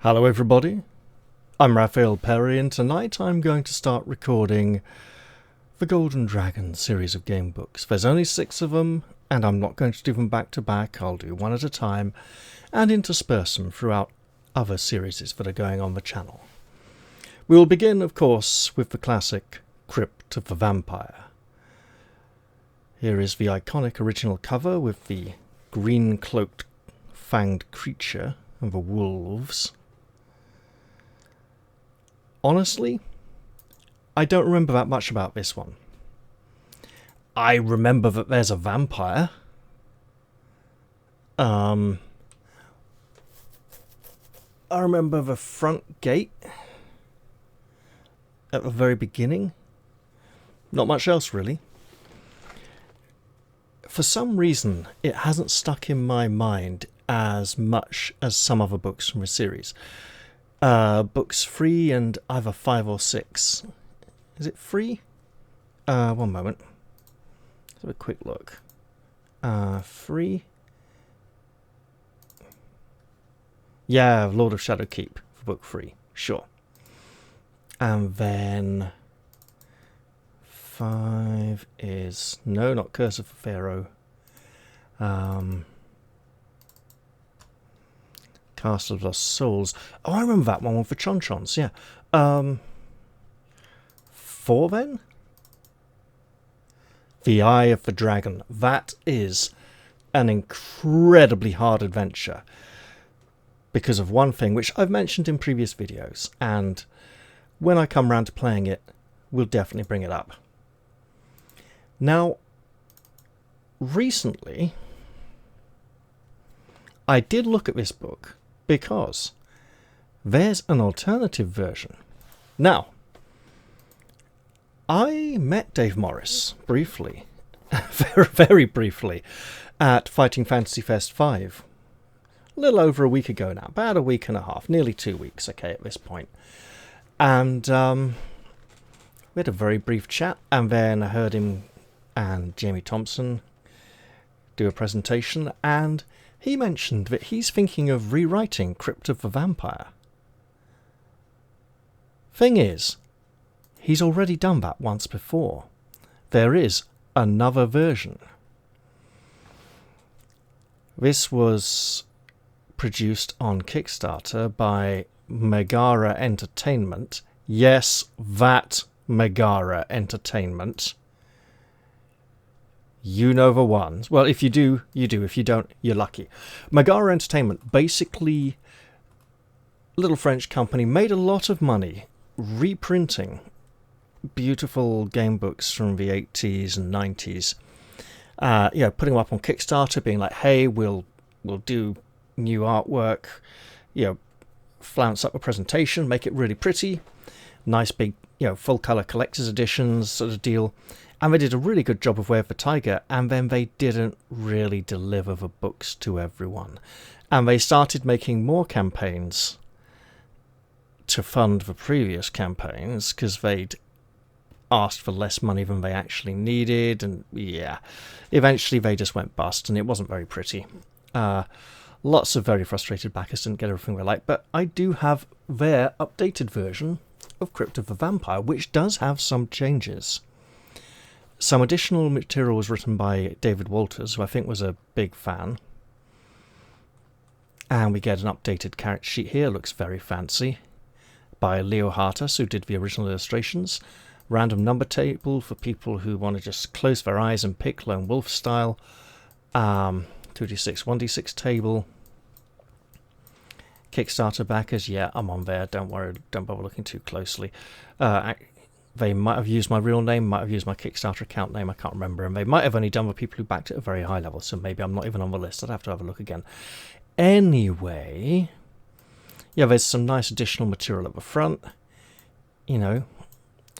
Hello everybody, I'm Raphael Perry and tonight I'm going to start recording the Golden Dragon series of game books. There's only 6 of them and I'm not going to do them back to back. I'll do one at a time and intersperse them throughout other series that are going on the channel. We will begin, of course, with the classic Crypt of the Vampire. Here is the iconic original cover with the green cloaked fanged creature and the wolves. Honestly, I don't remember that much about this one. I remember that there's a vampire. I remember the front gate at the very beginning. Not much else, really. For some reason, it hasn't stuck in my mind as much as some other books from the series. Books 3 and either 5 or 6. Is it 3? One moment. Let's have a quick look. 3. Yeah, Lord of Shadowkeep for book 3. Sure. And then 5 is... No, not Curse of Pharaoh. Castle of Lost Souls. Oh, I remember that one with the Chonchons, yeah. 4 then? The Eye of the Dragon. That is an incredibly hard adventure. Because of one thing, which I've mentioned in previous videos. And when I come round to playing it, we'll definitely bring it up. Now, recently, I did look at this book because there's an alternative version. Now, I met Dave Morris briefly, very briefly, at Fighting Fantasy Fest 5. A little over a week ago now, about a week and a half, nearly 2 weeks, okay, at this point. And we had a very brief chat, and then I heard him and Jamie Thompson do a presentation, and he mentioned that he's thinking of rewriting Crypt of the Vampire. Thing is, he's already done that once before. There is another version. This was produced on Kickstarter by Megara Entertainment. Yes, that Megara Entertainment. You know the ones. Well, if you do, you do. If you don't, you're lucky. Megara Entertainment, basically, little French company, made a lot of money reprinting beautiful game books from the 80s and 90s. Putting them up on Kickstarter, being like, hey, we'll do new artwork, flounce up a presentation, make it really pretty, nice big, full color collector's editions sort of deal. And they did a really good job of Way of the Tiger, and then they didn't really deliver the books to everyone. And they started making more campaigns to fund the previous campaigns, because they'd asked for less money than they actually needed, and yeah, eventually they just went bust, and it wasn't very pretty. Lots of very frustrated backers didn't get everything they liked, but I do have their updated version of Crypt of the Vampire, which does have some changes. Some additional material was written by David Walters, who I think was a big fan. And we get an updated character sheet here, looks very fancy, by Leo Hartas, who did the original illustrations. Random number table for people who want to just close their eyes and pick Lone Wolf style. 2d6, 1d6 table. Kickstarter backers, yeah, I'm on there, don't worry, don't bother looking too closely. They might have used my real name, might have used my Kickstarter account name, I can't remember. And they might have only done the people who backed at a very high level, so maybe I'm not even on the list. I'd have to have a look again. Anyway, yeah, there's some nice additional material at the front. Talking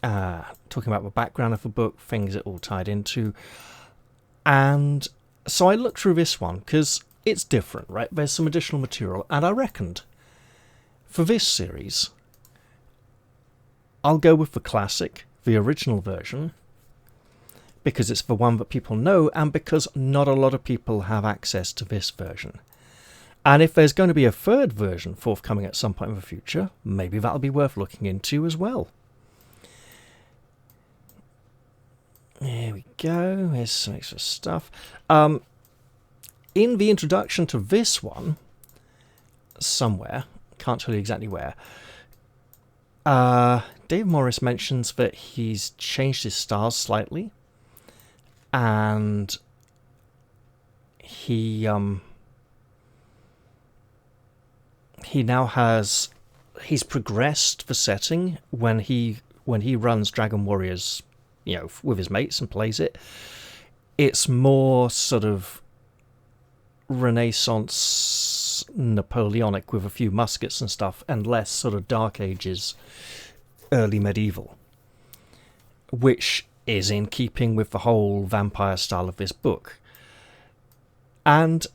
about the background of the book, things it all tied into. And so I looked through this one, because it's different, right? There's some additional material, and I reckoned, for this series, I'll go with the classic, the original version, because it's the one that people know, and because not a lot of people have access to this version. And if there's going to be a third version forthcoming at some point in the future, maybe that'll be worth looking into as well. There we go. Here's some extra stuff. In the introduction to this one, somewhere, can't tell you exactly where, Dave Morris mentions that he's changed his style slightly, and he now has, he's progressed the setting when he runs Dragon Warriors, you know, with his mates and plays it. It's more sort of Renaissance Napoleonic with a few muskets and stuff, and less sort of Dark Ages, early medieval, which is in keeping with the whole vampire style of this book. And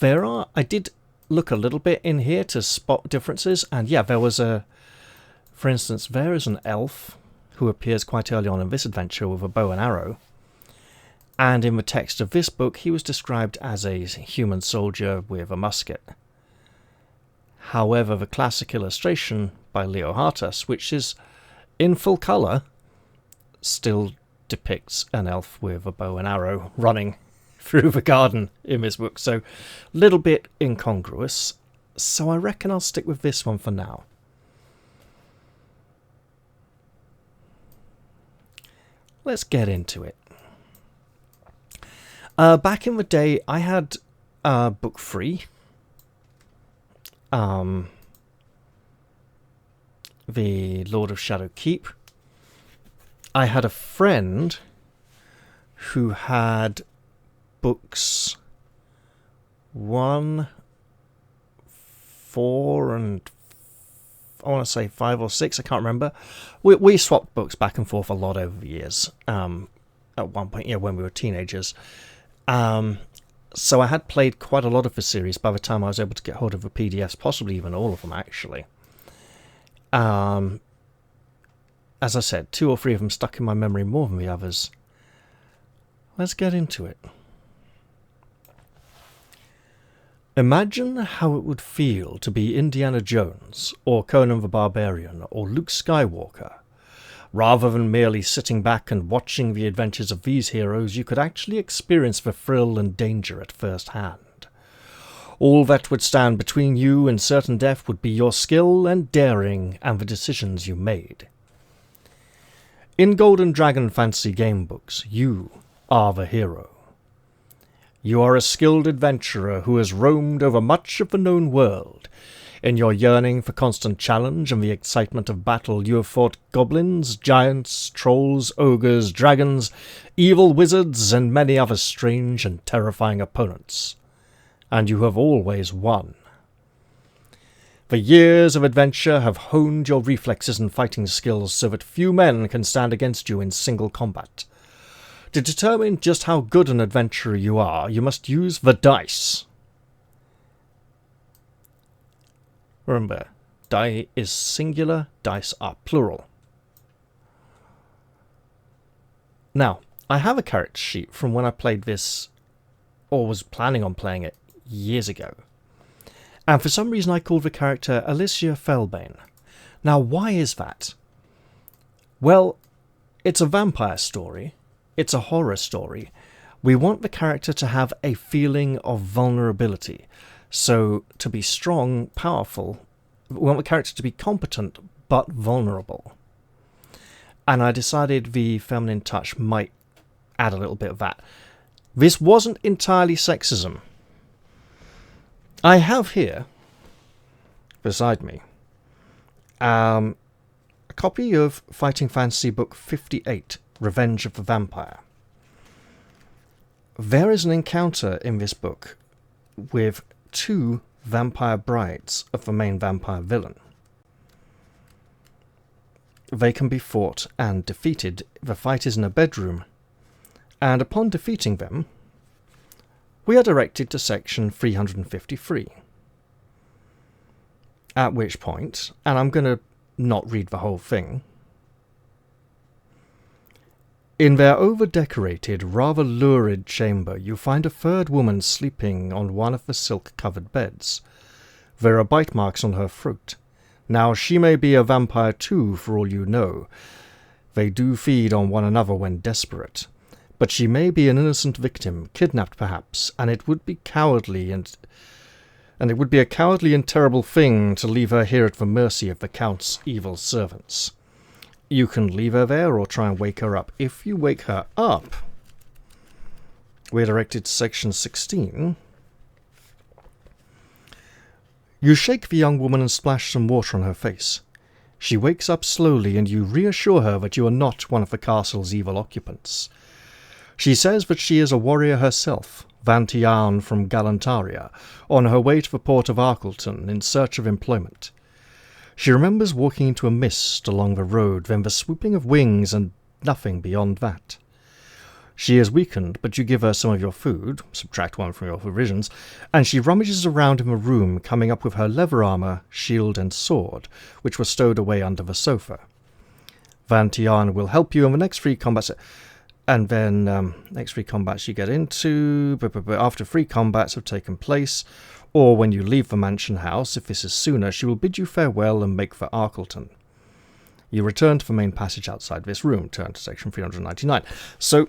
I did look a little bit in here to spot differences, and yeah, there was for instance, there is an elf who appears quite early on in this adventure with a bow and arrow, and in the text of this book he was described as a human soldier with a musket. However, the classic illustration by Leo Hartas, which is in full colour, still depicts an elf with a bow and arrow running through the garden in this book, so a little bit incongruous. So I reckon I'll stick with this one for now. Let's get into it. Back in the day, I had book 3. The Lord of Shadow Keep. I had a friend who had books 1, 4, and I want to say 5 or 6, I can't remember. We swapped books back and forth a lot over the years. At one point, when we were teenagers. So I had played quite a lot of the series by the time I was able to get hold of the PDFs, possibly even all of them, actually. As I said, 2 or 3 of them stuck in my memory more than the others. Let's get into it. Imagine how it would feel to be Indiana Jones, or Conan the Barbarian, or Luke Skywalker. Rather than merely sitting back and watching the adventures of these heroes, you could actually experience the thrill and danger at first hand. All that would stand between you and certain death would be your skill and daring and the decisions you made. In Golden Dragon Fantasy Gamebooks, you are the hero. You are a skilled adventurer who has roamed over much of the known world. In your yearning for constant challenge and the excitement of battle, you have fought goblins, giants, trolls, ogres, dragons, evil wizards, and many other strange and terrifying opponents. And you have always won. The years of adventure have honed your reflexes and fighting skills so that few men can stand against you in single combat. To determine just how good an adventurer you are, you must use the dice. Remember, die is singular, dice are plural. Now, I have a character sheet from when I played this, or was planning on playing it, years ago. And for some reason I called the character Alicia Felbane. Now, why is that? Well, it's a vampire story. It's a horror story. We want the character to have a feeling of vulnerability. So, to be strong, powerful, we want the character to be competent, but vulnerable. And I decided the feminine touch might add a little bit of that. This wasn't entirely sexism. I have here, beside me, a copy of Fighting Fantasy Book 58, Revenge of the Vampire. There is an encounter in this book with 2 vampire brides of the main vampire villain. They can be fought and defeated. The fight is in a bedroom, and upon defeating them, we are directed to section 353. At which point, and I'm going to not read the whole thing, In their over-decorated, rather lurid chamber, you find a third woman sleeping on one of the silk-covered beds. There are bite marks on her throat. Now, she may be a vampire too, for all you know. They do feed on one another when desperate. But she may be an innocent victim, kidnapped perhaps, and it would be cowardly and it would be a cowardly and terrible thing to leave her here at the mercy of the Count's evil servants. You can leave her there or try and wake her up. If you wake her up, we're directed to section 16. You shake the young woman and splash some water on her face. She wakes up slowly and you reassure her that you are not one of the castle's evil occupants. She says that she is a warrior herself, Vantian from Galantaria, on her way to the port of Arkleton in search of employment. She remembers walking into a mist along the road, then the swooping of wings and nothing beyond that. She is weakened, but you give her some of your food, subtract one from your provisions, and she rummages around in the room, coming up with her leather armour, shield and sword, which were stowed away under the sofa. Vantian will help you in the next 3 combats, and then next 3 combats you get into, after 3 combats have taken place, or when you leave the mansion house, if this is sooner, she will bid you farewell and make for Arkleton. You return to the main passage outside this room, turn to section 399. So,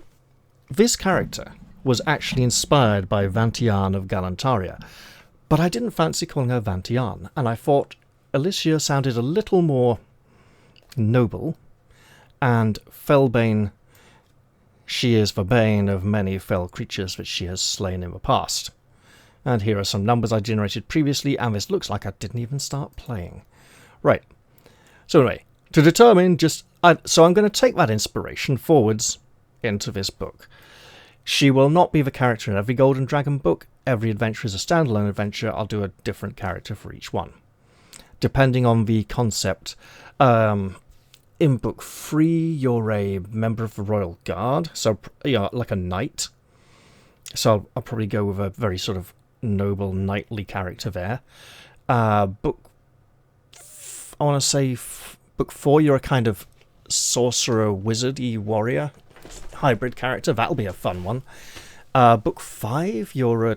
this character was actually inspired by Vantian of Galantaria, but I didn't fancy calling her Vantian, and I thought Alicia sounded a little more noble, and Felbane, she is the bane of many fell creatures that she has slain in the past. And here are some numbers I generated previously, and this looks like I didn't even start playing. Right. So anyway, to determine so I'm going to take that inspiration forwards into this book. She will not be the character in every Golden Dragon book. Every adventure is a standalone adventure. I'll do a different character for each one, depending on the concept. In book 3, you're a member of the Royal Guard, so like a knight. So I'll probably go with a very sort of noble knightly character there. Book 4, you're a kind of sorcerer, wizardy warrior hybrid character. That'll be a fun one. Book 5, you're a...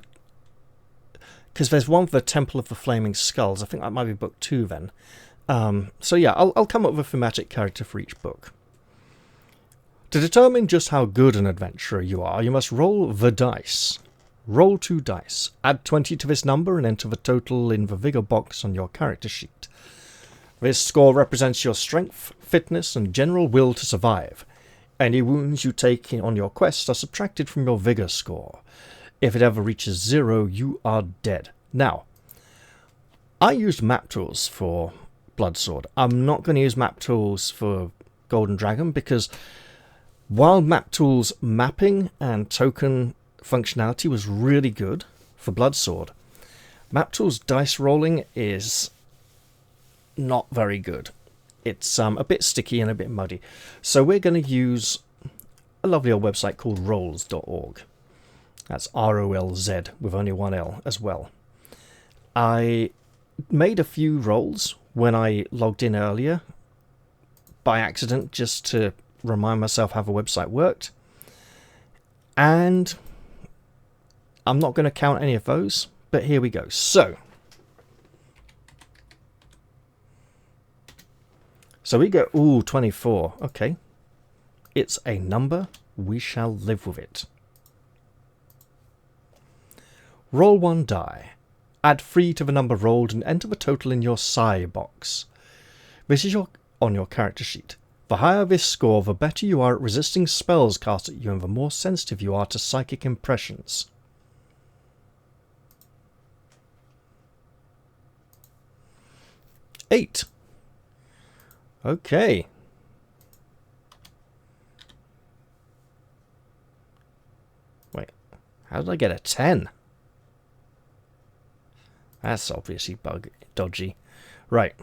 because there's one for the Temple of the Flaming Skulls. I think that might be book 2 then. So yeah, I'll come up with a thematic character for each book. To determine just how good an adventurer you are, you must roll the dice. Roll 2 dice. Add 20 to this number and enter the total in the vigor box on your character sheet. This score represents your strength, fitness, and general will to survive. Any wounds you take on your quest are subtracted from your vigor score. If it ever reaches 0, you are dead. Now, I used map tools for Bloodsword. I'm not going to use map tools for Golden Dragon because while map tools mapping and token functionality was really good for Bloodsword, map tools dice rolling is not very good. It's a bit sticky and a bit muddy. So we're going to use a lovely old website called rolls.org. That's ROLZ with only one L as well. I made a few rolls when I logged in earlier by accident just to remind myself how the website worked. And I'm not going to count any of those, but here we go. So we go, 24. Okay. It's a number. We shall live with it. Roll 1 die. Add 3 to the number rolled and enter the total in your psi box. This is on your character sheet. The higher this score, the better you are at resisting spells cast at you and the more sensitive you are to psychic impressions. Eight. Okay. Wait, how did I get a 10? That's obviously dodgy. Right.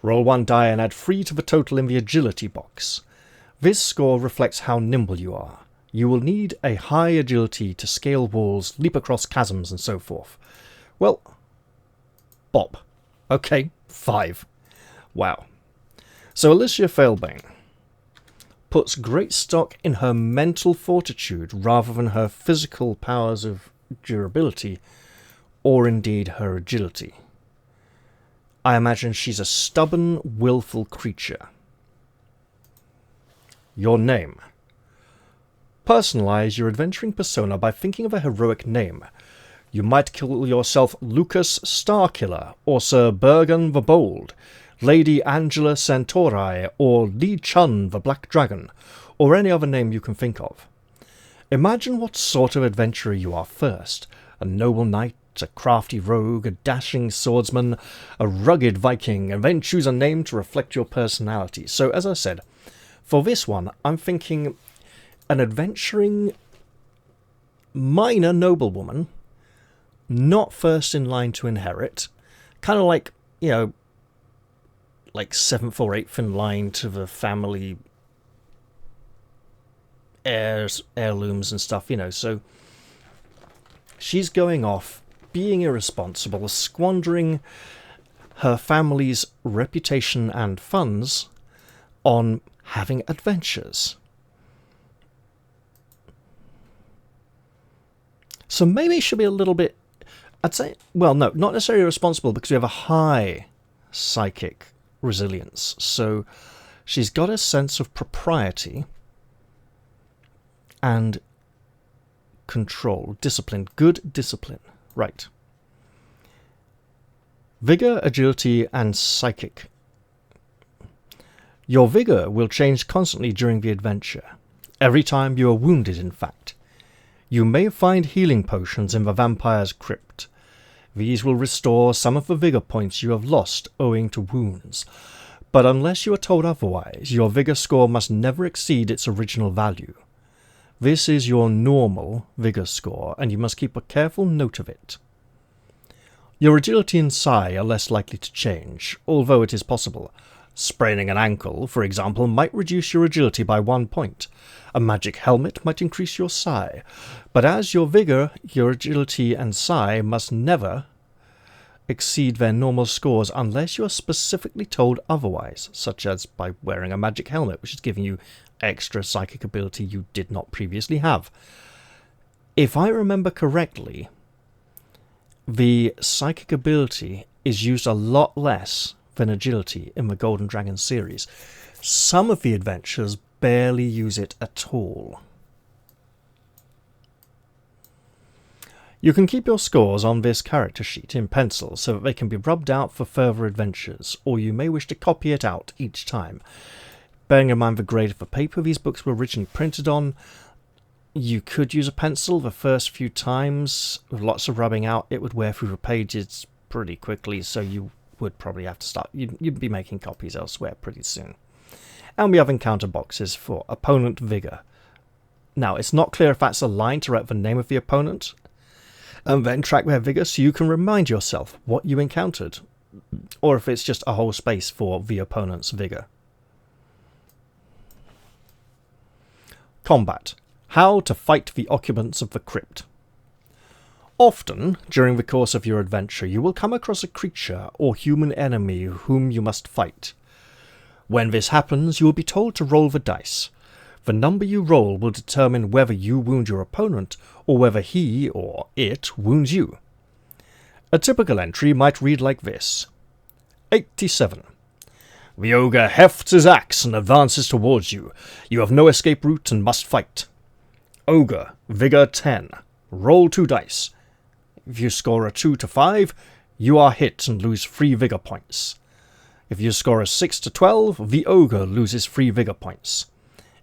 Roll 1 die and add 3 to the total in the agility box. This score reflects how nimble you are. You will need a high agility to scale walls, leap across chasms, and so forth. Well, bop. Okay, 5. Wow. So Alicia Failbane puts great stock in her mental fortitude rather than her physical powers of durability, or indeed her agility. I imagine she's a stubborn, willful creature. Your name. Personalize your adventuring persona by thinking of a heroic name. You might call yourself Lucas Starkiller, or Sir Bergen the Bold, Lady Angela Centauri, or Li Chun the Black Dragon, or any other name you can think of. Imagine what sort of adventurer you are first: a noble knight, a crafty rogue, a dashing swordsman, a rugged Viking, and then choose a name to reflect your personality. So, as I said, for this one, I'm thinking an adventuring minor noblewoman, not first in line to inherit, kind of like, you know, like 7th or 8th in line to the family heirlooms and stuff, you know. So she's going off, being irresponsible, squandering her family's reputation and funds on having adventures. So maybe she'll be a little bit, I'd say, well, no, not necessarily responsible, because we have a high psychic resilience. So she's got a sense of propriety and control, discipline, good discipline. Right. Vigor, agility, and psychic. Your vigor will change constantly during the adventure. Every time you are wounded, in fact. You may find healing potions in the vampire's crypt. These will restore some of the vigor points you have lost owing to wounds. But unless you are told otherwise, your vigor score must never exceed its original value. This is your normal vigor score, and you must keep a careful note of it. Your agility and psi are less likely to change, although it is possible. Spraining an ankle, for example, might reduce your agility by 1 point. A magic helmet might increase your psi. But as your vigor, your agility and psi must never exceed their normal scores unless you are specifically told otherwise, such as by wearing a magic helmet, which is giving you extra psychic ability you did not previously have. If I remember correctly, the psychic ability is used a lot less than agility in the Golden Dragon series. Some of the adventures barely use it at all. You can keep your scores on this character sheet in pencil so that they can be rubbed out for further adventures, or you may wish to copy it out each time. Bearing in mind the grade of the paper these books were originally printed on, you could use a pencil the first few times. With lots of rubbing out, it would wear through the pages pretty quickly, so you would probably have to start. You'd be making copies elsewhere pretty soon. And we have encounter boxes for opponent vigor. Now, it's not clear if that's a line to write the name of the opponent, and then track their vigor so you can remind yourself what you encountered, or if it's just a whole space for the opponent's vigor. Combat. How to fight the occupants of the crypt. Often, during the course of your adventure, you will come across a creature or human enemy whom you must fight. When this happens, you will be told to roll the dice. The number you roll will determine whether you wound your opponent or whether he or it wounds you. A typical entry might read like this. 87. The ogre hefts his axe and advances towards you. You have no escape route and must fight. Ogre, vigor 10. Roll 2 dice. If you score a 2 to 5, you are hit and lose 3 vigor points. If you score a 6 to 12, the ogre loses 3 vigor points.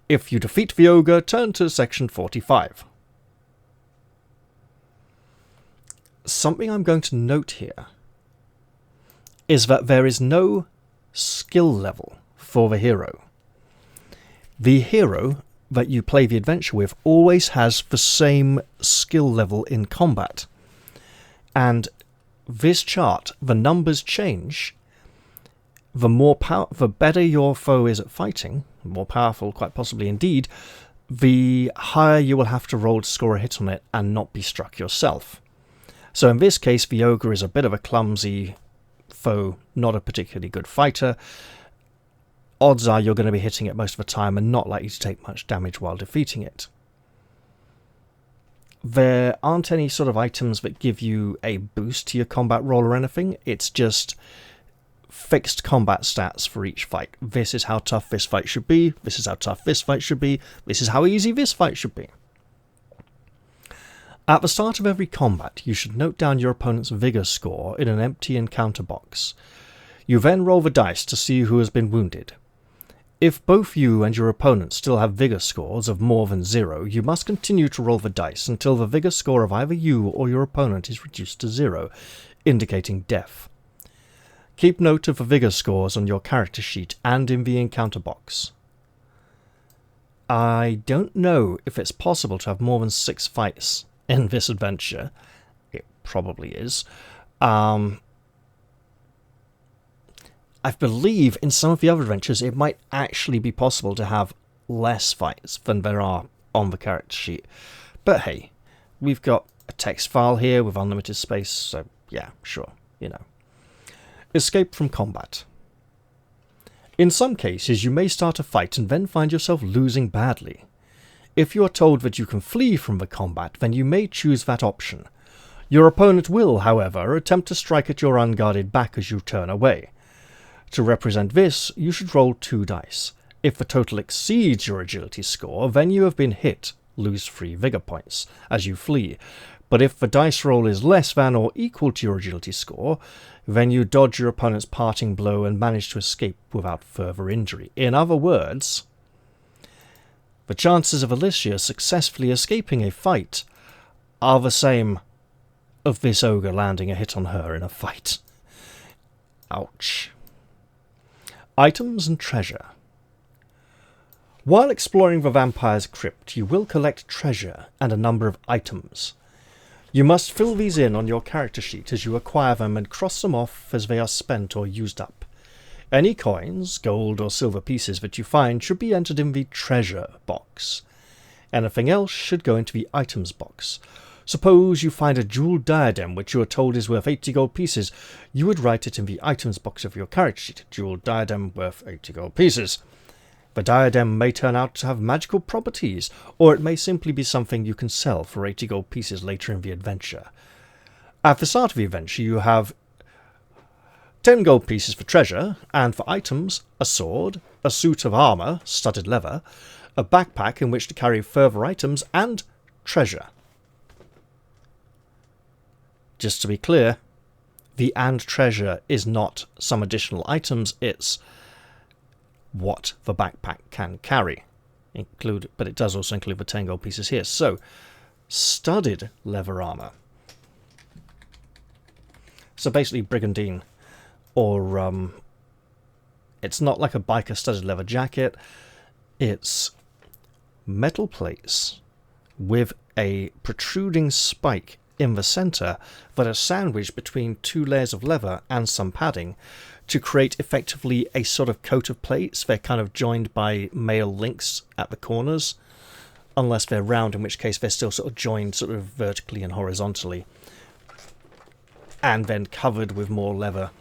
If you defeat the ogre, turn to section 45. Something I'm going to note here is that there is no skill level for the hero. The hero that you play the adventure with always has the same skill level in combat. And this chart, the numbers change. The better your foe is at fighting, more powerful quite possibly indeed, the higher you will have to roll to score a hit on it and not be struck yourself. So in this case, the ogre is a bit of a clumsy foe, not a particularly good fighter. odds are you're going to be hitting it most of the time and not likely to take much damage while defeating it. There aren't any sort of items that give you a boost to your combat roll or anything. It's just fixed combat stats for each fight. This is how tough this fight should be. This is how tough this fight should be. This is how easy this fight should be. At the start of every combat, you should note down your opponent's vigor score in an empty encounter box. You then roll the dice to see who has been wounded. If both you and your opponent still have vigor scores of more than 0, you must continue to roll the dice until the vigor score of either you or your opponent is reduced to 0, indicating death. Keep note of the vigor scores on your character sheet and in the encounter box. I don't know if it's possible to have more than 6 fights in this adventure. It probably is. I believe in some of the other adventures it might actually be possible to have less fights than there are on the character sheet. But hey, we've got a text file here with unlimited space, so yeah, sure, you know. Escape from combat. In some cases, you may start a fight and then find yourself losing badly. If you are told that you can flee from the combat, then you may choose that option. Your opponent will, however, attempt to strike at your unguarded back as you turn away. To represent this, you should roll 2 dice. If the total exceeds your agility score, then you have been hit, lose 3 vigor points, as you flee. But if the dice roll is less than or equal to your agility score, then you dodge your opponent's parting blow and manage to escape without further injury. In other words, the chances of Alicia successfully escaping a fight are the same of this ogre landing a hit on her in a fight. Ouch. Items and treasure. While exploring the vampire's crypt, you will collect treasure and a number of items. You must fill these in on your character sheet as you acquire them and cross them off as they are spent or used up. Any coins, gold or silver pieces that you find should be entered in the treasure box. Anything else should go into the items box. Suppose you find a jeweled diadem which you are told is worth 80 gold pieces. You would write it in the items box of your character sheet. Jeweled diadem worth 80 gold pieces. The diadem may turn out to have magical properties, or it may simply be something you can sell for 80 gold pieces later in the adventure. At the start of the adventure you have 10 gold pieces for treasure, and for items, a sword, a suit of armour, studded leather, a backpack in which to carry further items, and treasure. Just to be clear, the and treasure is not some additional items, it's what the backpack can carry. But it does also include the 10 gold pieces here. So, studded leather armour. So basically brigandine, or it's not like a biker studded leather jacket, it's metal plates with a protruding spike in the centre that are sandwiched between 2 layers of leather and some padding to create effectively a sort of coat of plates. They're kind of joined by mail links at the corners, unless they're round, in which case they're still sort of joined sort of vertically and horizontally, and then covered with more leather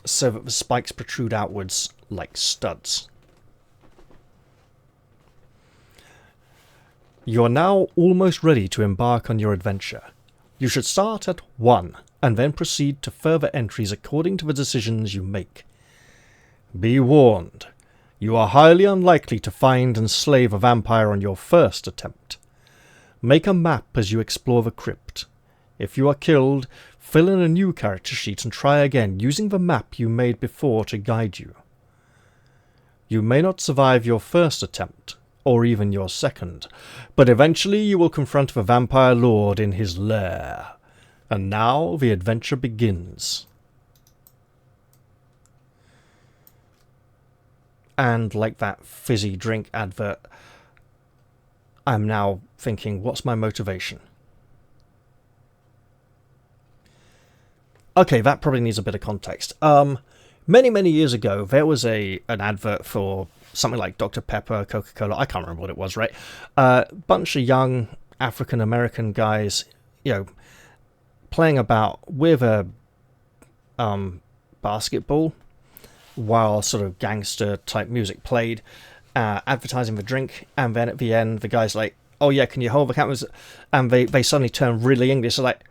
so that the spikes protrude outwards like studs. You are now almost ready to embark on your adventure. You should start at 1, and then proceed to further entries according to the decisions you make. Be warned, you are highly unlikely to find and slay a vampire on your first attempt. Make a map as you explore the crypt. If you are killed, fill in a new character sheet and try again, using the map you made before to guide you. You may not survive your first attempt, or even your second, but eventually you will confront the vampire lord in his lair. And now the adventure begins. And like that fizzy drink advert, I'm now thinking, what's my motivation? Okay, that probably needs a bit of context. Many years ago, there was an advert for something like Dr. Pepper, Coca-Cola, I can't remember what it was, right? Bunch of young African-American guys, you know, playing about with a basketball while sort of gangster type music played, advertising the drink, and then at the end the guy's like, "Oh yeah, can you hold the cameras?" And they suddenly turn really English. They're like,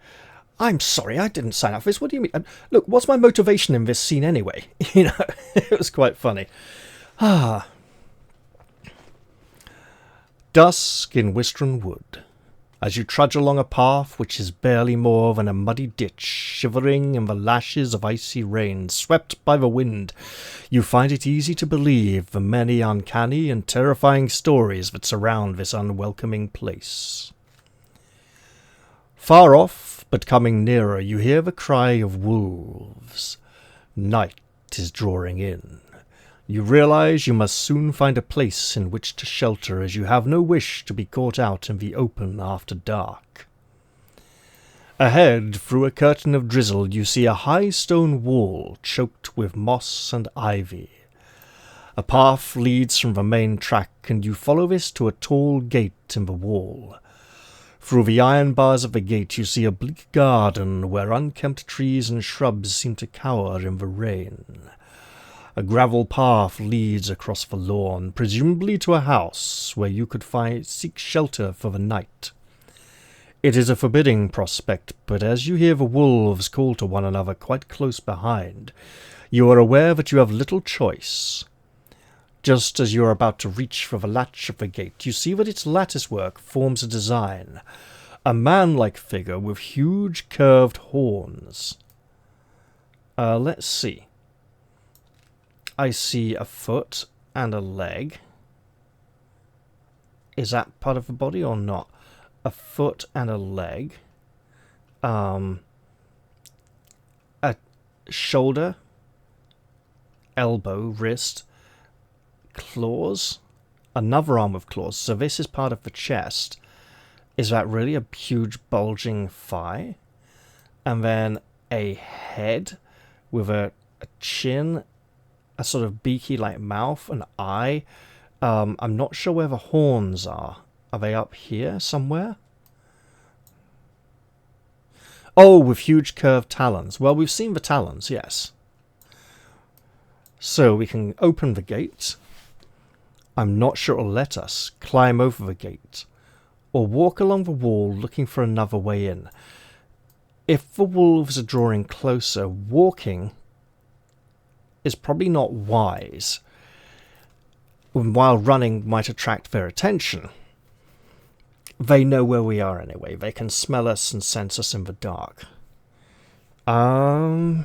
"I'm sorry, I didn't sign up for this. What do you mean? Look, what's my motivation in this scene anyway?" You know, it was quite funny. Dusk in Wistron Wood. As you trudge along a path which is barely more than a muddy ditch, shivering in the lashes of icy rain, swept by the wind, you find it easy to believe the many uncanny and terrifying stories that surround this unwelcoming place. Far off, but coming nearer, you hear the cry of wolves. Night is drawing in. You realize you must soon find a place in which to shelter, as you have no wish to be caught out in the open after dark. Ahead, through a curtain of drizzle, you see a high stone wall choked with moss and ivy. A path leads from the main track, and you follow this to a tall gate in the wall. Through the iron bars of the gate you see a bleak garden where unkempt trees and shrubs seem to cower in the rain. A gravel path leads across the lawn, presumably to a house where you could seek shelter for the night. It is a forbidding prospect, but as you hear the wolves call to one another quite close behind, you are aware that you have little choice. Just as you are about to reach for the latch of the gate, you see that its latticework forms a design, a man-like figure with huge curved horns. Let's see. I see a foot and a leg. Is that part of the body or not? A foot and a leg. A shoulder, elbow, wrist, claws, another arm with claws. So this is part of the chest. Is that really a huge bulging thigh? And then a head with a chin, a sort of beaky like mouth, an eye. I'm not sure where the horns are. Are they up here somewhere? Oh, with huge curved talons. Well, we've seen the talons, yes. So we can open the gate. I'm not sure it'll let us climb over the gate or walk along the wall looking for another way in. If the wolves are drawing closer, walking is probably not wise, while running might attract their attention. They know where we are anyway. They can smell us and sense us in the dark. The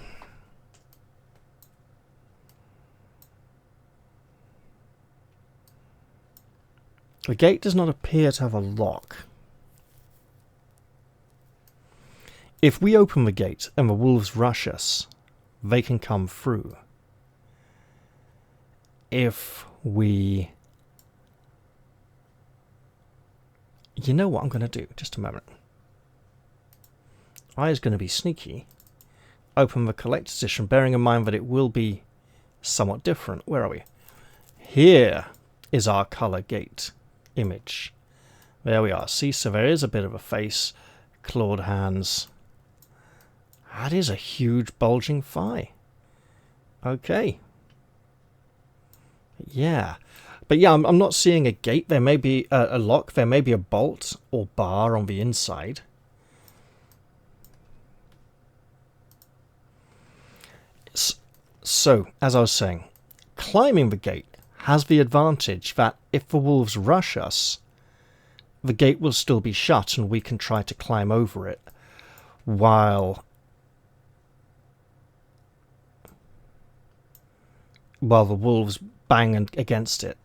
gate does not appear to have a lock. If we open the gate and the wolves rush us, they can come through. If we... You know what I'm going to do? Just a moment. I is going to be sneaky. Open the collector's edition, bearing in mind that it will be somewhat different. Where are we? Here is our colour gate image. There we are. See, so there is a bit of a face, clawed hands. That is a huge bulging thigh. Okay. Yeah. But yeah, I'm not seeing a gate. There may be a lock. There may be a bolt or bar on the inside. So, as I was saying, climbing the gate has the advantage that if the wolves rush us, the gate will still be shut and we can try to climb over it while the wolves bang against it,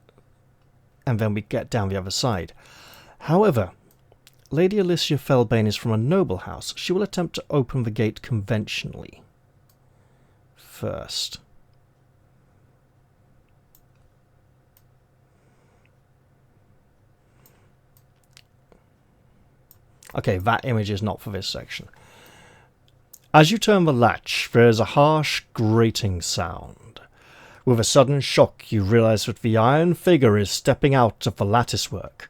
and then we get down the other side. However, Lady Alicia Felbane is from a noble house. She will attempt to open the gate conventionally first. Okay, that image is not for this section. As you turn the latch, there is a harsh, grating sound. With a sudden shock, you realise that the iron figure is stepping out of the latticework,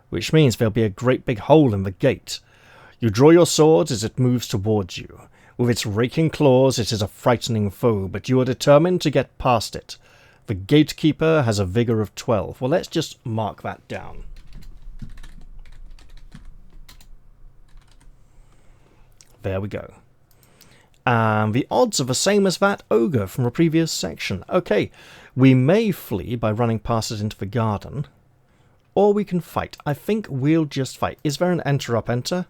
which means there'll be a great big hole in the gate. You draw your swords as it moves towards you. With its raking claws, it is a frightening foe, but you are determined to get past it. The gatekeeper has a vigor of 12. Well, let's just mark that down. There we go. And the odds are the same as that ogre from a previous section. Okay, we may flee by running past it into the garden, or we can fight. I think we'll just fight. Is there an enter up enter?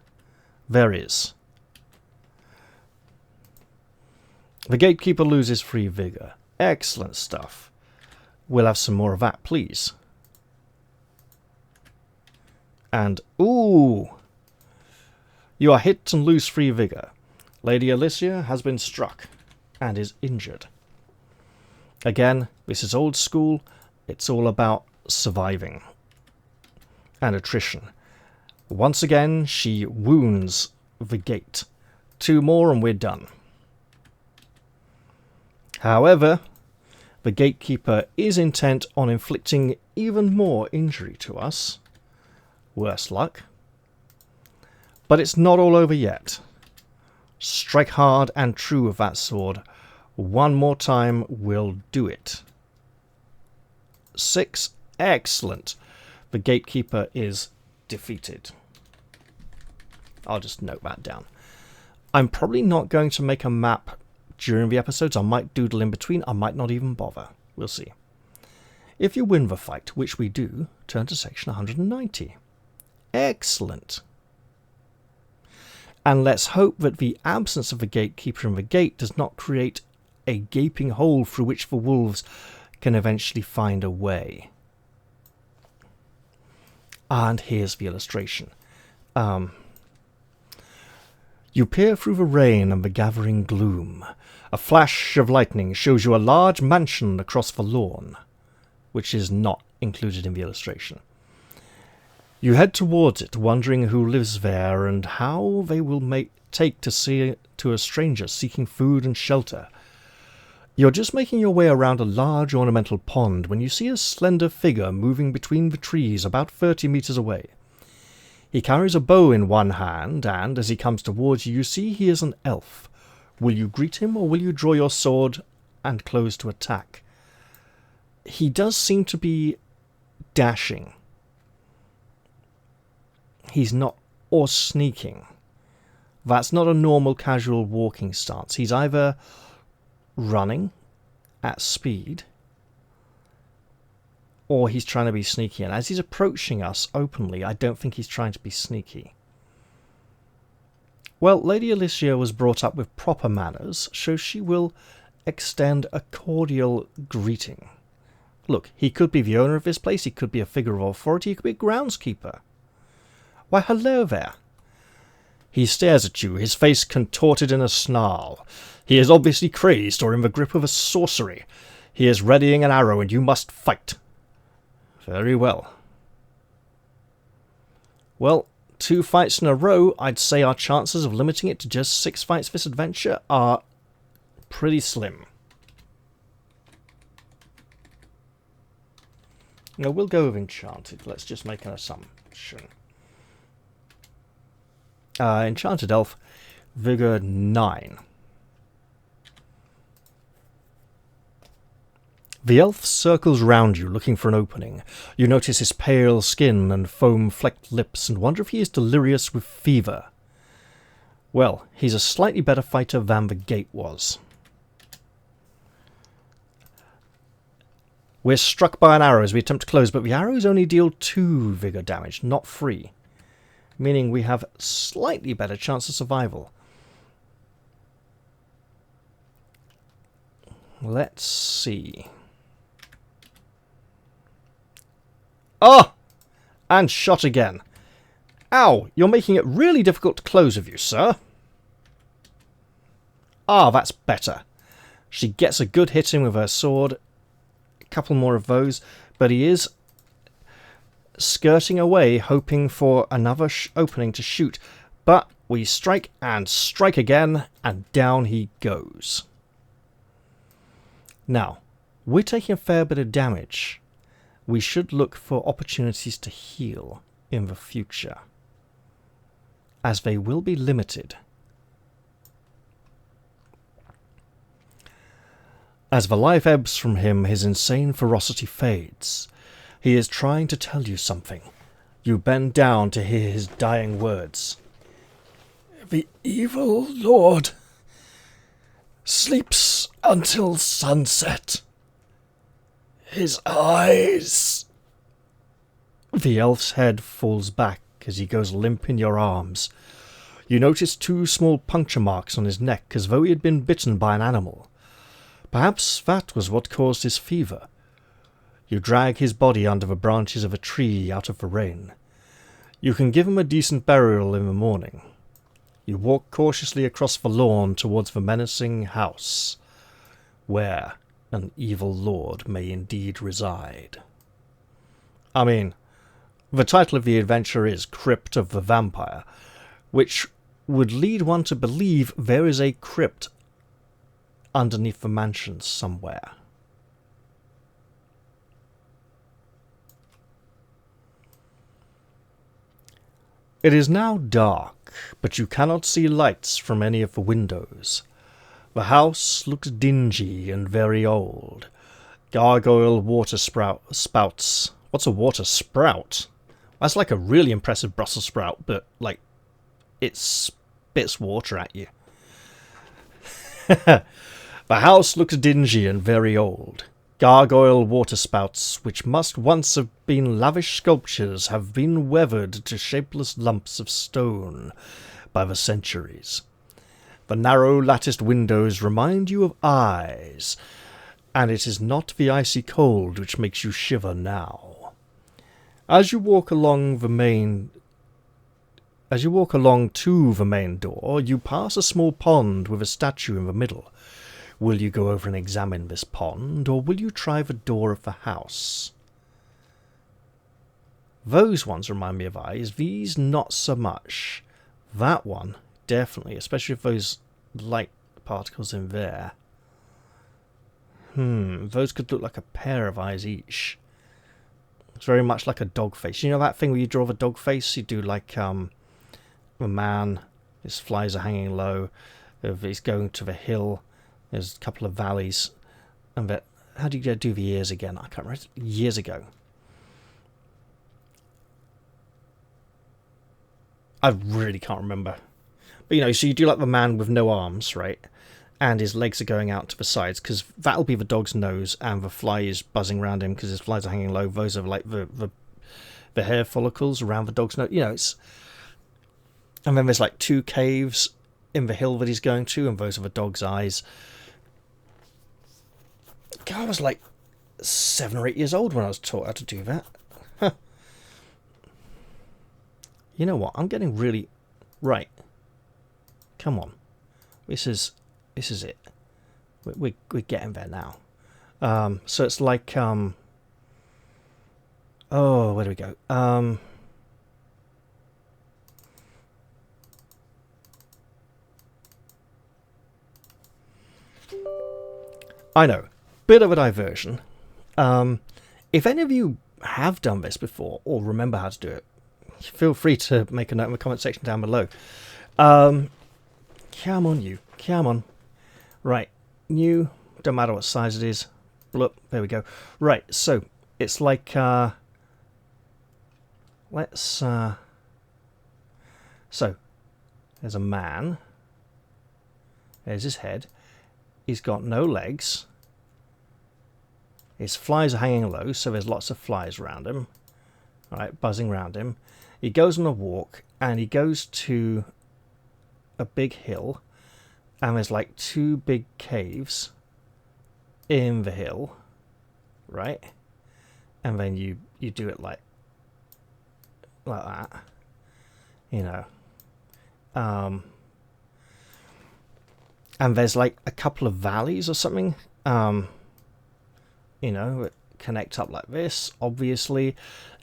There is. The gatekeeper loses 3 vigor. Excellent stuff. We'll have some more of that, please. And, ooh! You are hit and lose 3 vigor. Lady Alicia has been struck and is injured. Again, this is old school. It's all about surviving and attrition. Once again, she wounds the gate. 2 more and we're done. However, the gatekeeper is intent on inflicting even more injury to us. Worse luck. But it's not all over yet. Strike hard and true with that sword. One more time will do it. 6. Excellent. The gatekeeper is defeated. I'll just note that down. I'm probably not going to make a map during the episodes. I might doodle in between. I might not even bother. We'll see. If you win the fight, which we do, turn to section 190. Excellent. And let's hope that the absence of the gatekeeper in the gate does not create a gaping hole through which the wolves can eventually find a way. And here's the illustration. You peer through the rain and the gathering gloom. A flash of lightning shows you a large mansion across the lawn, which is not included in the illustration. You head towards it, wondering who lives there and how they will take to a stranger seeking food and shelter. You're just making your way around a large ornamental pond when you see a slender figure moving between the trees about 30 meters away. He carries a bow in one hand, and as he comes towards you, you see he is an elf. Will you greet him, or will you draw your sword and close to attack? He does seem to be dashing. He's not, or sneaking. That's not a normal casual walking stance. He's either running at speed, or he's trying to be sneaky. And as he's approaching us openly, I don't think he's trying to be sneaky. Well, Lady Alicia was brought up with proper manners, so she will extend a cordial greeting. Look, he could be the owner of this place, he could be a figure of authority, he could be a groundskeeper. Why, hello there. He stares at you, his face contorted in a snarl. He is obviously crazed or in the grip of a sorcery. He is readying an arrow and you must fight. Very well. Well, 2 fights in a row, I'd say our chances of limiting it to just 6 fights this adventure are pretty slim. No, we'll go with enchanted. Let's just make an assumption. Enchanted elf, vigor 9. The elf circles round you, looking for an opening. You notice his pale skin and foam-flecked lips, and wonder if he is delirious with fever. Well, he's a slightly better fighter than the gate was. We're struck by an arrow as we attempt to close, but the arrows only deal 2 vigor damage, not 3. Meaning we have slightly better chance of survival. Let's see. Oh! And shot again. Ow! You're making it really difficult to close with you, sir. Ah, that's better. She gets a good hit in with her sword. A couple more of those. But he is skirting away, hoping for another opening to shoot. But we strike and strike again, and down he goes. Now, we're taking a fair bit of damage. We should look for opportunities to heal in the future, as they will be limited. As the life ebbs from him, his insane ferocity fades. He is trying to tell you something. You bend down to hear his dying words. The evil lord sleeps until sunset. His eyes... The elf's head falls back as he goes limp in your arms. You notice 2 small puncture marks on his neck as though he had been bitten by an animal. Perhaps that was what caused his fever. You drag his body under the branches of a tree out of the rain. You can give him a decent burial in the morning. You walk cautiously across the lawn towards the menacing house, where an evil lord may indeed reside. I mean, the title of the adventure is Crypt of the Vampire, which would lead one to believe there is a crypt underneath the mansion somewhere. It is now dark, but you cannot see lights from any of the windows. The house looks dingy and very old. Gargoyle water spouts. What's a water sprout? That's like a really impressive Brussels sprout, but, like, it spits water at you. The house looks dingy and very old. Gargoyle waterspouts, which must once have been lavish sculptures, have been weathered to shapeless lumps of stone by the centuries. The narrow latticed windows remind you of eyes, and it is not the icy cold which makes you shiver now. As you walk along to the main door, you pass a small pond with a statue in the middle. Will you go over and examine this pond, or will you try the door of the house? Those ones remind me of eyes, these not so much. That one, definitely, especially with those light particles in there. Those could look like a pair of eyes each. It's very much like a dog face. You know that thing where you draw the dog face? You do like a man, his flies are hanging low, he's going to the hill. There's a couple of valleys. And that, how do you do the ears again? I can't remember. Years ago. I really can't remember. But, you know, so you do like the man with no arms, right? And his legs are going out to the sides, because that'll be the dog's nose, and the fly is buzzing around him because his flies are hanging low. Those are like the hair follicles around the dog's nose. You know, it's... And then there's like 2 caves in the hill that he's going to, and those are the dog's eyes. God, I was like 7 or 8 years old when I was taught how to do that. Huh. You know what? I'm getting really... Right. Come on. This is it. We're getting there now. So it's like... Oh, where do we go? I know. Bit of a diversion. If any of you have done this before or remember how to do it, feel free to make a note in the comment section down below. Come on, you. Come on. Right. New. Don't matter what size it is. Bloop. There we go. Right. So, it's like... let's... So, there's a man. There's his head. He's got no legs. His flies are hanging low, so there's lots of flies around him. Alright, buzzing around him. He goes on a walk, and he goes to a big hill, and there's like 2 big caves in the hill, right? And then you do it like that, you know. And there's like a couple of valleys or something, you know, that connect up like this, obviously.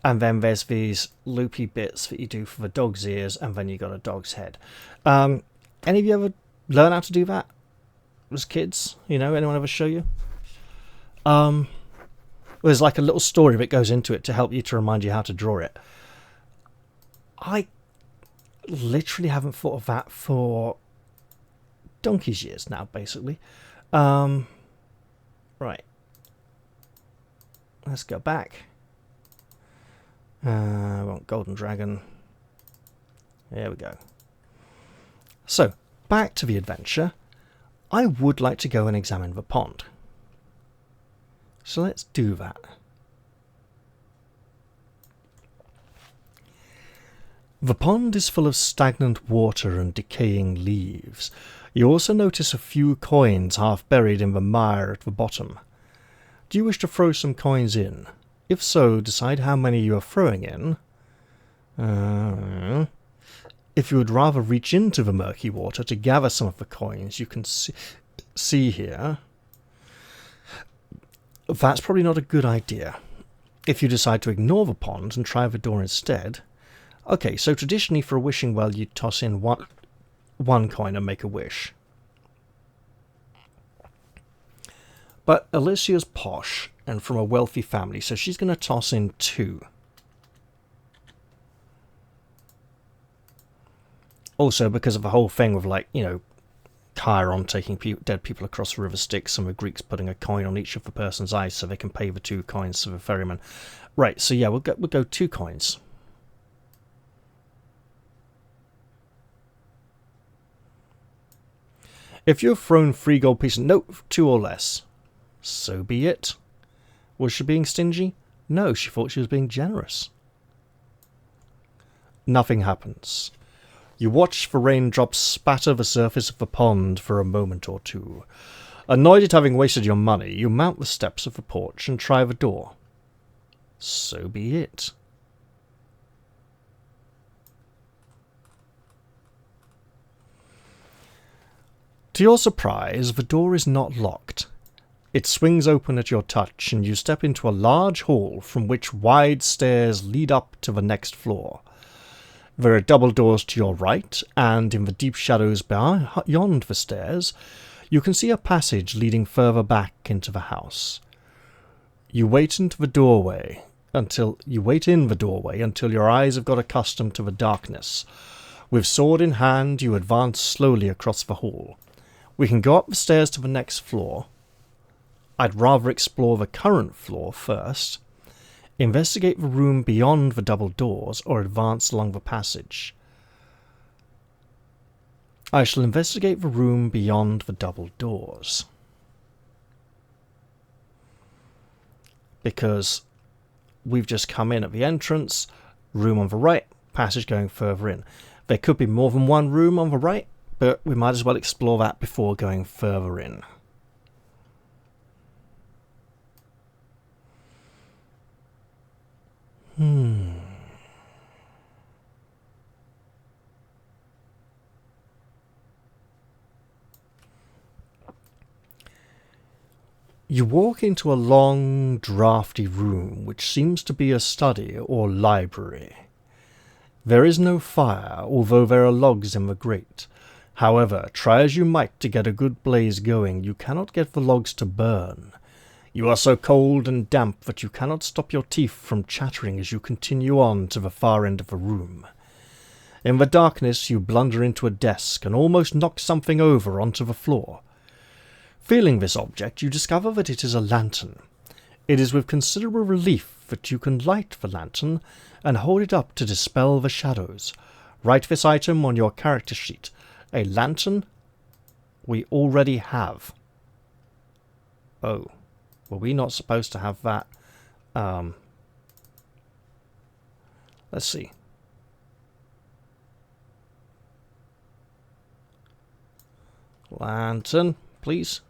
And then there's these loopy bits that you do for the dog's ears, and then you got a dog's head. Any of you ever learn how to do that as kids? You know, anyone ever show you? There's like a little story that goes into it to help you, to remind you how to draw it. I literally haven't thought of that for donkey's years now, basically. Right. Let's go back. We want Golden Dragon. There we go. So, back to the adventure. I would like to go and examine the pond. So let's do that. The pond is full of stagnant water and decaying leaves. You also notice a few coins half buried in the mire at the bottom. Do you wish to throw some coins in? If so, decide how many you are throwing in. If you would rather reach into the murky water to gather some of the coins, you can see here. That's probably not a good idea. If you decide to ignore the pond and try the door instead. Okay, so traditionally for a wishing well, you toss in one coin and make a wish. But Alicia's posh and from a wealthy family, so she's going to toss in 2. Also, because of the whole thing with, like, you know, Chiron taking dead people across the river Styx, and the Greeks putting a coin on each of the person's eyes so they can pay the 2 coins to the ferryman. Right, so yeah, we'll go 2 coins. If you have thrown 3 gold pieces, no, 2 or less. So be it. Was she being stingy? No, she thought she was being generous. Nothing happens. You watch the raindrops spatter the surface of the pond for a moment or two. Annoyed at having wasted your money, you mount the steps of the porch and try the door. So be it. To your surprise, the door is not locked. It swings open at your touch, and you step into a large hall from which wide stairs lead up to the next floor. There are double doors to your right, and in the deep shadows beyond the stairs, you can see a passage leading further back into the house. You wait in the doorway until your eyes have got accustomed to the darkness. With sword in hand, you advance slowly across the hall. We can go up the stairs to the next floor. I'd rather explore the current floor first. Investigate the room beyond the double doors, or advance along the passage. I shall investigate the room beyond the double doors. Because we've just come in at the entrance, room on the right, passage going further in. There could be more than one room on the right, but we might as well explore that before going further in. You walk into a long, drafty room which seems to be a study or library. There is no fire, although there are logs in the grate. However, try as you might to get a good blaze going, you cannot get the logs to burn. You are so cold and damp that you cannot stop your teeth from chattering as you continue on to the far end of the room. In the darkness, you blunder into a desk and almost knock something over onto the floor. Feeling this object, you discover that it is a lantern. It is with considerable relief that you can light the lantern and hold it up to dispel the shadows. Write this item on your character sheet. A lantern we already have. Oh. Were we not supposed to have that? Let's see. Lantern, please.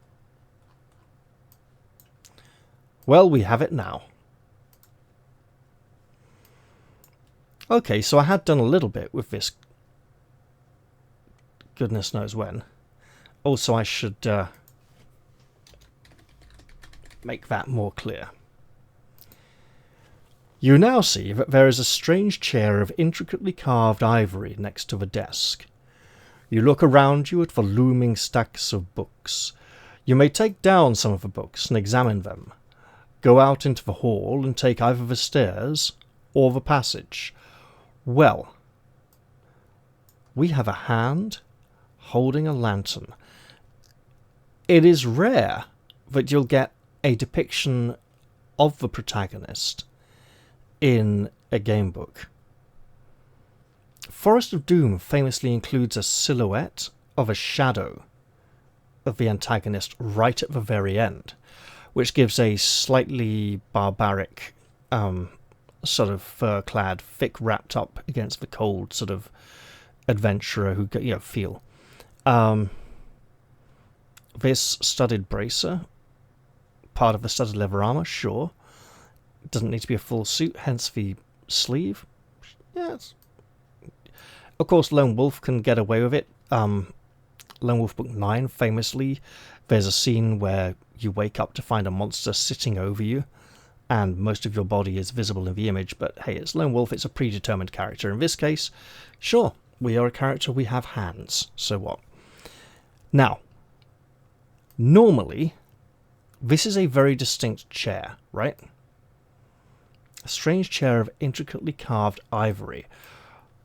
Well, we have it now. Okay, so I had done a little bit with this. Goodness knows when. Also, I should make that more clear. You now see that there is a strange chair of intricately carved ivory next to the desk. You look around you at the looming stacks of books. You may take down some of the books and examine them. Go out into the hall and take either the stairs or the passage. Well, we have a hand holding a lantern. It is rare that you'll get a depiction of the protagonist in a gamebook. Forest of Doom famously includes a silhouette of a shadow of the antagonist right at the very end, which gives a slightly barbaric sort of fur-clad, thick wrapped up against the cold sort of adventurer who feel. This studded bracer, part of the studded leather armor, sure. Doesn't need to be a full suit, hence the sleeve. Yes. Of course, Lone Wolf can get away with it. Lone Wolf Book 9, famously, there's a scene where you wake up to find a monster sitting over you, and most of your body is visible in the image, but hey, it's Lone Wolf, it's a predetermined character. In this case, sure, we are a character, we have hands, so what? Now, normally, this is a very distinct chair, right? A strange chair of intricately carved ivory.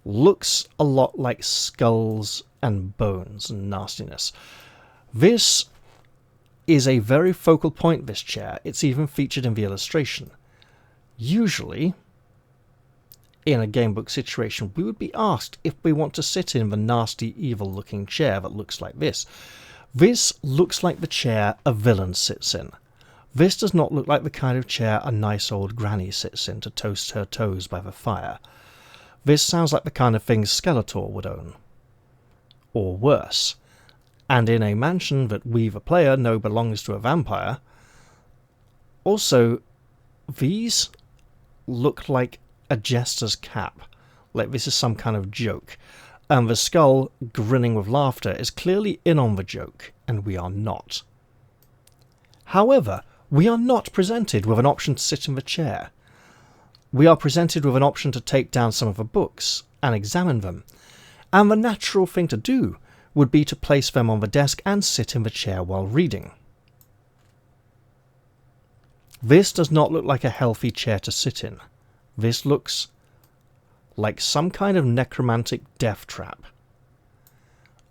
Looks a lot like skulls and bones and nastiness. This is a very focal point, this chair. It's even featured in the illustration. Usually, in a gamebook situation, we would be asked if we want to sit in the nasty, evil-looking chair that looks like this. This looks like the chair a villain sits in. This does not look like the kind of chair a nice old granny sits in to toast her toes by the fire. This sounds like the kind of thing Skeletor would own. Or worse. And in a mansion that we, the player, know belongs to a vampire. Also, these look like a jester's cap. Like this is some kind of joke. And the skull, grinning with laughter, is clearly in on the joke, and we are not. However, we are not presented with an option to sit in the chair. We are presented with an option to take down some of the books and examine them, and the natural thing to do would be to place them on the desk and sit in the chair while reading. This does not look like a healthy chair to sit in. This looks like some kind of necromantic death trap.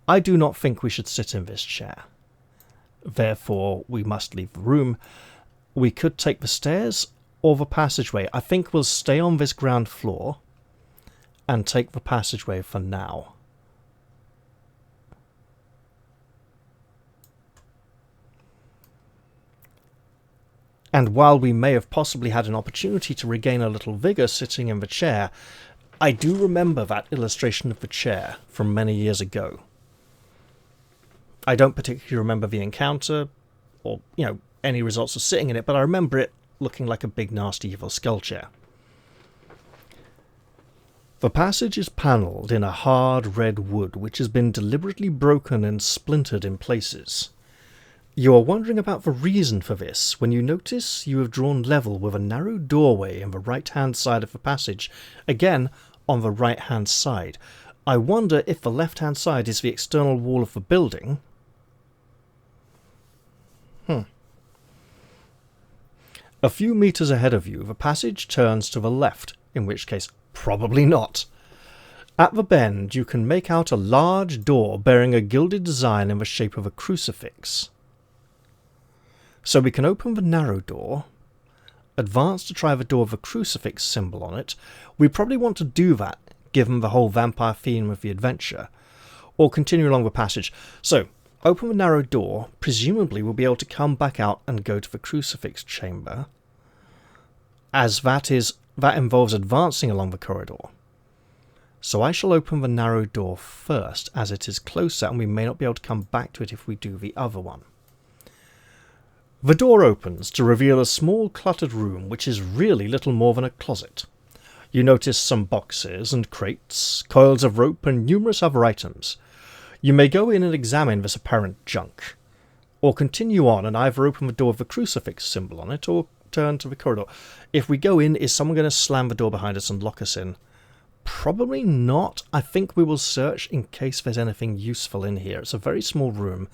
I do not think we should sit in this chair. Therefore, we must leave the room. We could take the stairs or the passageway. I think we'll stay on this ground floor and take the passageway for now. And while we may have possibly had an opportunity to regain a little vigour sitting in the chair, I do remember that illustration of the chair from many years ago. I don't particularly remember the encounter or, any results of sitting in it, but I remember it looking like a big nasty evil skull chair. The passage is panelled in a hard red wood which has been deliberately broken and splintered in places. You are wondering about the reason for this when you notice you have drawn level with a narrow doorway in the right-hand side of the passage, again on the right-hand side. I wonder if the left-hand side is the external wall of the building. A few meters ahead of you, the passage turns to the left, in which case, probably not. At the bend, you can make out a large door bearing a gilded design in the shape of a crucifix. So we can open the narrow door, advance to try the door with a crucifix symbol on it. We probably want to do that, given the whole vampire theme of the adventure, or continue along the passage. So, open the narrow door, presumably we'll be able to come back out and go to the crucifix chamber, as that involves advancing along the corridor. So I shall open the narrow door first, as it is closer, and we may not be able to come back to it if we do the other one. The door opens to reveal a small cluttered room which is really little more than a closet. You notice some boxes and crates, coils of rope and numerous other items. You may go in and examine this apparent junk, or continue on and either open the door with the crucifix symbol on it or turn to the corridor. If we go in, is someone going to slam the door behind us and lock us in? Probably not. I think we will search in case there's anything useful in here. It's a very small room.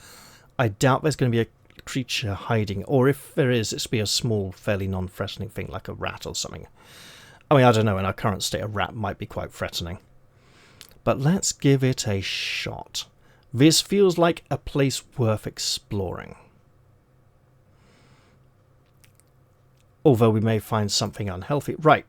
I doubt there's going to be a creature hiding, or if there is, it's be a small, fairly non-threatening thing like a rat or something. I mean, I don't know, in our current state a rat might be quite threatening. But let's give it a shot. This feels like a place worth exploring. Although we may find something unhealthy. Right.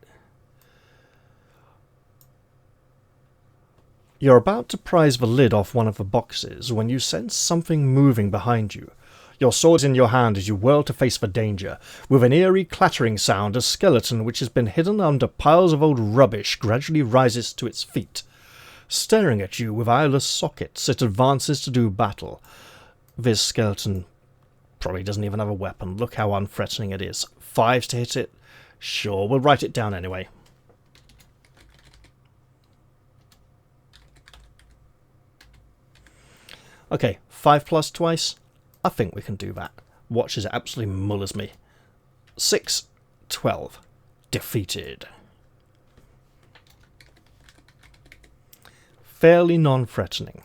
You're about to prise the lid off one of the boxes when you sense something moving behind you. Your sword in your hand as you whirl to face the danger. With an eerie clattering sound, a skeleton which has been hidden under piles of old rubbish gradually rises to its feet. Staring at you with eyeless sockets, it advances to do battle. This skeleton probably doesn't even have a weapon. Look how unthreatening it is. 5 to hit it? Sure, we'll write it down anyway. Okay, 5 plus twice. I think we can do that. Watch as it absolutely mullers me. 6, 12. Defeated. Fairly non-threatening.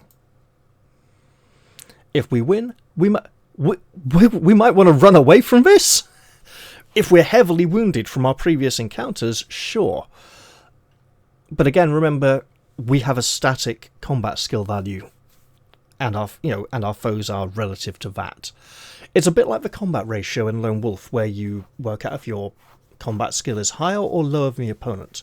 If we win, we might want to run away from this. If we're heavily wounded from our previous encounters, sure. But again, remember, we have a static combat skill value. And our foes are relative to that. It's a bit like the combat ratio in Lone Wolf, where you work out if your combat skill is higher or lower than the opponent.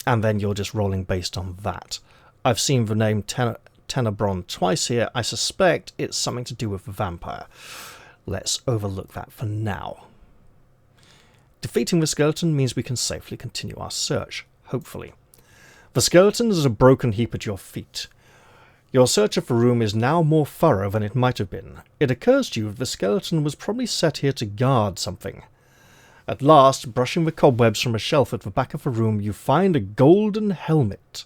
And then you're just rolling based on that. I've seen the name Tenebron twice here. I suspect it's something to do with the vampire. Let's overlook that for now. Defeating the skeleton means we can safely continue our search, hopefully. The skeleton is a broken heap at your feet. Your search of the room is now more thorough than it might have been. It occurs to you that the skeleton was probably set here to guard something. At last, brushing the cobwebs from a shelf at the back of the room, you find a golden helmet.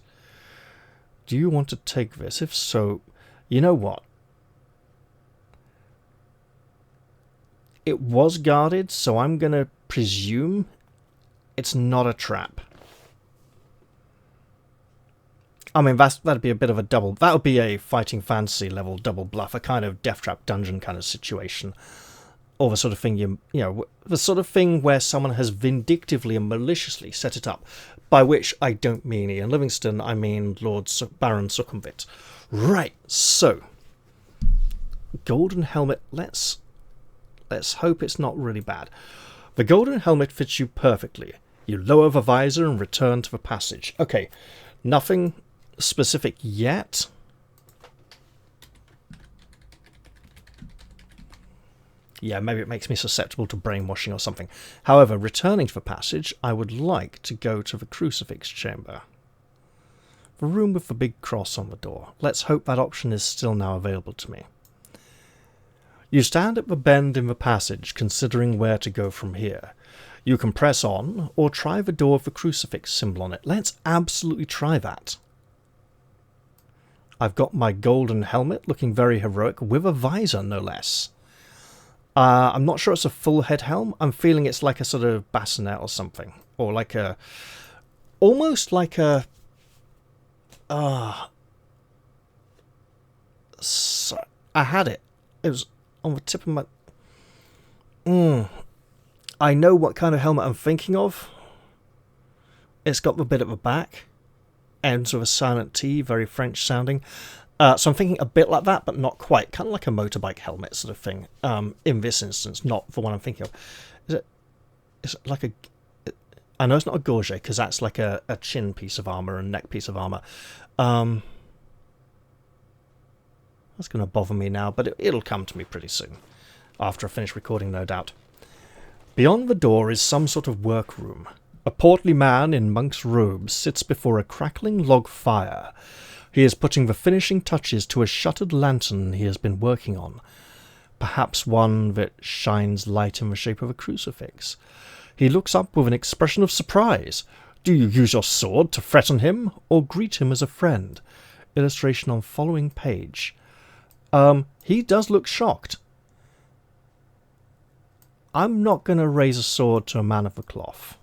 Do you want to take this? If so, you know what? It was guarded, so I'm going to presume it's not a trap. I mean, that'd be a bit of a double... That would be a Fighting Fantasy level double bluff, a kind of Death Trap dungeon kind of situation. Or the sort of thing the sort of thing where someone has vindictively and maliciously set it up. By which I don't mean Ian Livingstone, I mean Baron Succumbit. Right, so... Golden helmet, let's hope it's not really bad. The golden helmet fits you perfectly. You lower the visor and return to the passage. Okay, nothing specific yet. Yeah, maybe it makes me susceptible to brainwashing or something. However, returning to the passage, I would like to go to the crucifix chamber. The room with the big cross on the door. Let's hope that option is still now available to me. You stand at the bend in the passage, considering where to go from here. You can press on, or try the door with the crucifix symbol on it. Let's absolutely try that. I've got my golden helmet, looking very heroic, with a visor, no less. I'm not sure it's a full head helm. I'm feeling it's like a sort of bassinet or something. Or like a... Almost like a... So, I had it. It was on the tip of my... I know what kind of helmet I'm thinking of. It's got the bit at the back. Ends with a silent T, very French sounding. So I'm thinking a bit like that, but not quite. Kind of like a motorbike helmet sort of thing. In this instance, not the one I'm thinking of. Is it like a... I know it's not a gorget, because that's like a chin piece of armour and neck piece of armour. That's going to bother me now, but it'll come to me pretty soon. After I finish recording, no doubt. Beyond the door is some sort of workroom. A portly man in monk's robes sits before a crackling log fire. He is putting the finishing touches to a shuttered lantern he has been working on. Perhaps one that shines light in the shape of a crucifix. He looks up with an expression of surprise. Do you use your sword to threaten him, or greet him as a friend? Illustration on following page. He does look shocked. I'm not going to raise a sword to a man of the cloth,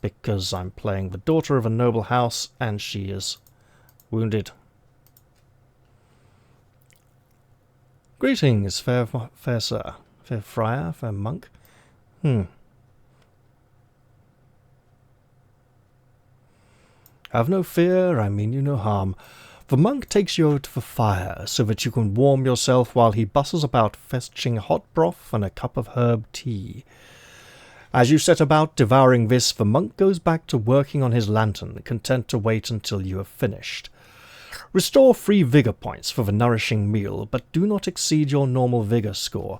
because I'm playing the daughter of a noble house, and she is wounded. Greetings, fair sir, fair friar, fair monk. Have no fear, I mean you no harm. The monk takes you over to the fire, so that you can warm yourself while he bustles about fetching hot broth and a cup of herb tea. As you set about devouring this, the monk goes back to working on his lantern, content to wait until you have finished. Restore 3 vigor points for the nourishing meal, but do not exceed your normal vigor score.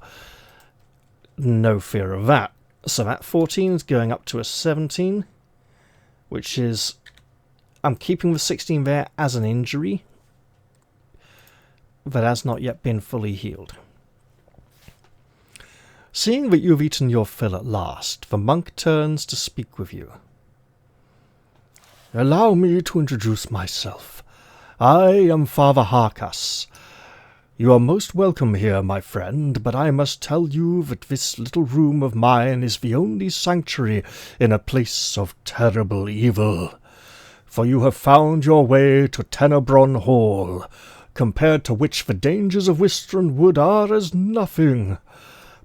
No fear of that. So that 14 is going up to a 17, which is... I'm keeping the 16 there as an injury that has not yet been fully healed. Seeing that you have eaten your fill at last, the monk turns to speak with you. Allow me to introduce myself. I am Father Harkas. You are most welcome here, my friend, but I must tell you that this little room of mine is the only sanctuary in a place of terrible evil. For you have found your way to Tenebron Hall, compared to which the dangers of Wistron Wood are as nothing.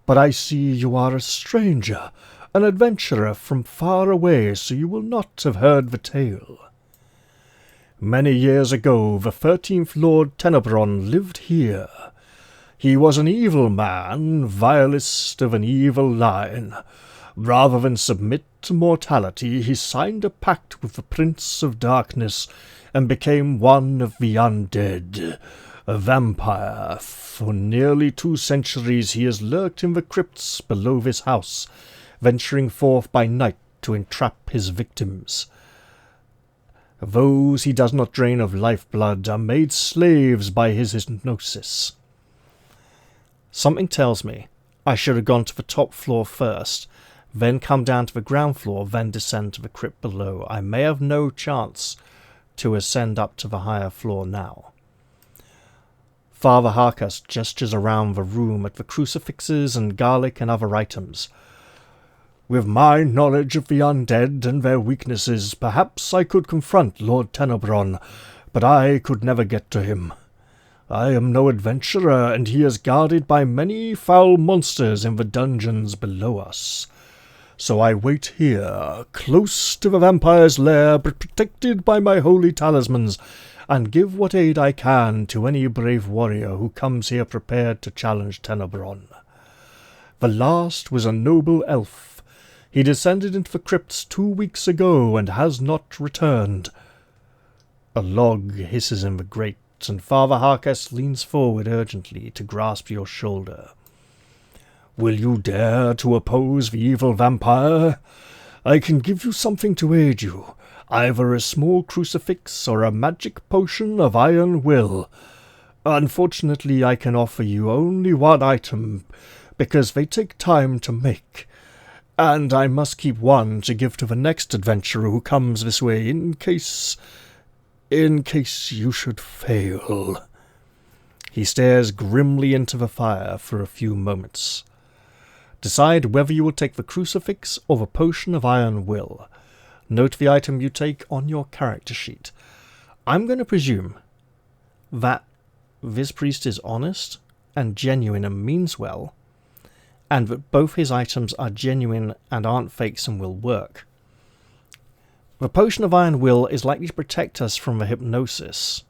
But I see you are a stranger, an adventurer from far away, so you will not have heard the tale. Many years ago, the 13th Lord Tenebron lived here. He was an evil man, vilest of an evil line. Rather than submit to mortality, he signed a pact with the Prince of Darkness and became one of the undead, a vampire. For nearly 2 centuries he has lurked in the crypts below this house, venturing forth by night to entrap his victims. Those he does not drain of lifeblood are made slaves by his hypnosis. Something tells me I should have gone to the top floor first, then come down to the ground floor, then descend to the crypt below. I may have no chance to ascend up to the higher floor now. Father Harkas gestures around the room at the crucifixes and garlic and other items. With my knowledge of the undead and their weaknesses, perhaps I could confront Lord Tenebron, but I could never get to him. I am no adventurer, and he is guarded by many foul monsters in the dungeons below us. So I wait here, close to the vampire's lair, but protected by my holy talismans, and give what aid I can to any brave warrior who comes here prepared to challenge Tenebron. The last was a noble elf. He descended into the crypts 2 weeks ago and has not returned. A log hisses in the grate, and Father Harkas leans forward urgently to grasp your shoulder. Will you dare to oppose the evil vampire? I can give you something to aid you, either a small crucifix or a magic potion of iron will. Unfortunately, I can offer you only 1 item, because they take time to make. And I must keep 1 to give to the next adventurer who comes this way, in case you should fail. He stares grimly into the fire for a few moments. Decide whether you will take the crucifix or the potion of iron will. Note the item you take on your character sheet. I'm going to presume that this priest is honest and genuine and means well, and that both his items are genuine and aren't fakes and will work. The potion of iron will is likely to protect us from the hypnosis,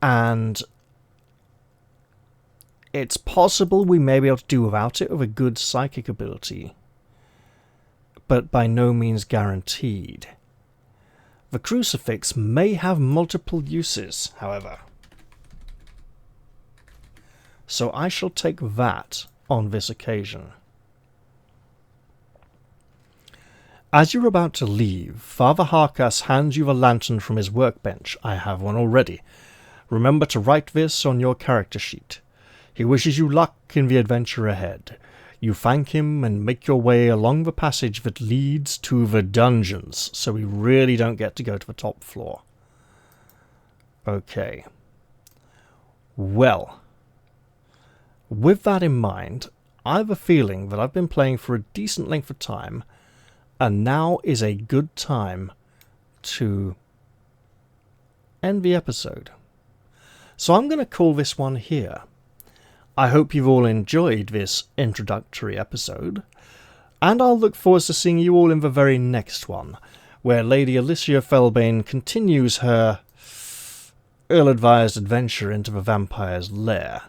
and it's possible we may be able to do without it with a good psychic ability, but by no means guaranteed. The crucifix may have multiple uses, however. So I shall take that on this occasion. As you're about to leave, Father Harkas hands you the lantern from his workbench. I have one already. Remember to write this on your character sheet. He wishes you luck in the adventure ahead. You thank him and make your way along the passage that leads to the dungeons, so we really don't get to go to the top floor. Okay. Well, with that in mind, I have a feeling that I've been playing for a decent length of time, and now is a good time to end the episode. So I'm going to call this one here. I hope you've all enjoyed this introductory episode, and I'll look forward to seeing you all in the very next one, where Lady Alicia Felbane continues her ill-advised adventure into the vampire's lair.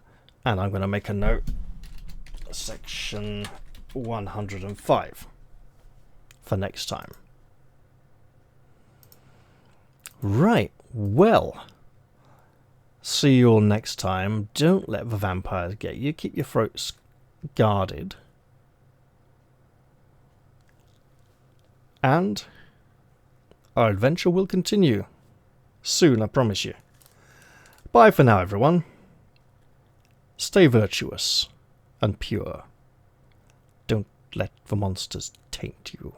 And I'm going to make a note. Section 105 for next time. Right, well, see you all next time. Don't let the vampires get you. Keep your throats guarded. And our adventure will continue soon, I promise you. Bye for now, everyone. Stay virtuous and pure. Don't let the monsters taint you.